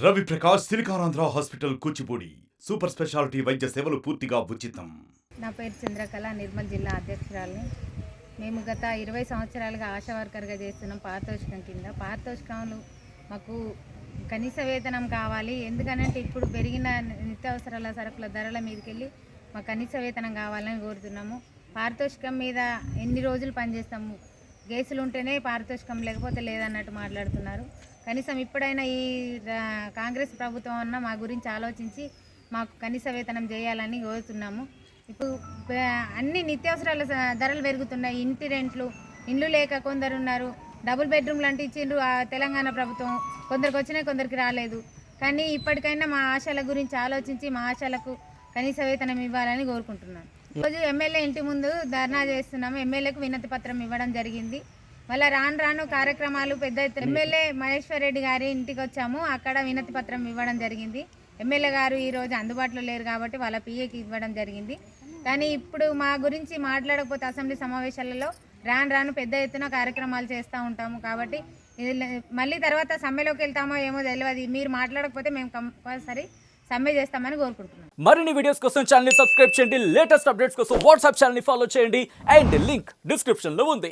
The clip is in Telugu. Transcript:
Ravi Prakash Siliconandhra hospital Kuchipudi super speciality వైద్య సేవలు పూర్తిగా ఉచితం. నా పేరు చంద్రకళ, నిర్మల్ జిల్లా అధ్యక్షురాలిని. మేము గత 20 సంవత్సరాలుగా ఆశా వర్కర్గా చేస్తున్నాం. పారితోషికం కింద పారితోషికాలు మాకు కనీస వేతనం కావాలి. ఎందుకనంటే ఇప్పుడు పెరిగిన నిత్యావసరాల సరుకుల ధరల మీదకి వెళ్ళి మాకు కనీస వేతనం కావాలని కోరుతున్నాము. పారితోషికం మీద ఎన్ని రోజులు పనిచేస్తాము, కేసులు ఉంటేనే పారితోషికం లేకపోతే లేదన్నట్టు మాట్లాడుతున్నారు. కనీసం ఇప్పుడైనా ఈ కాంగ్రెస్ ప్రభుత్వం అన్న మా గురించి ఆలోచించి మాకు కనీస వేతనం చేయాలని కోరుతున్నాము. ఇప్పుడు అన్ని నిత్యావసరాల ధరలు పెరుగుతున్నాయి. ఇంటి రెంట్లు, ఇండ్లు లేక కొందరు ఉన్నారు. డబుల్ బెడ్రూమ్లు అంటే ఇచ్చిండ్రు తెలంగాణ ప్రభుత్వం. కొందరికి వచ్చినాయి, కొందరికి రాలేదు. కానీ ఇప్పటికైనా మా ఆశల గురించి ఆలోచించి మా ఆశలకు కనీస వేతనం ఇవ్వాలని కోరుకుంటున్నాను. ఈరోజు ఎమ్మెల్యే ఇంటి ముందు ధర్నా చేస్తున్నాము. ఎమ్మెల్యేకు వినతి పత్రం ఇవ్వడం జరిగింది. మళ్ళీ రాను కార్యక్రమాలు పెద్ద ఎత్తున ఎమ్మెల్యే మహేశ్వర్ రెడ్డి గారి ఇంటికి వచ్చాము. అక్కడ వినతి పత్రం ఇవ్వడం జరిగింది. ఎమ్మెల్యే గారు ఈరోజు అందుబాటులో లేరు కాబట్టి వాళ్ళ పిఏకి ఇవ్వడం జరిగింది. కానీ ఇప్పుడు మా గురించి మాట్లాడకపోతే అసెంబ్లీ సమావేశాలలో రాను పెద్ద ఎత్తున కార్యక్రమాలు చేస్తూ ఉంటాము. కాబట్టి మళ్ళీ తర్వాత సమ్మెలోకి వెళ్తామో ఏమో తెలియదు. మీరు మాట్లాడకపోతే మేము కంపల్సరీ సమ్మె చేస్తామని కోరుకుంటున్నాం. మరిన్ని వీడియోస్ కోసం ఛానల్ ని సబ్స్క్రైబ్ చేయండి. లేటెస్ట్ అప్డేట్స్ కోసం వాట్సాప్ ఛానల్ ని ఫాలో చేయండి. అండ్ లింక్ డిస్క్రిప్షన్ లో ఉంది.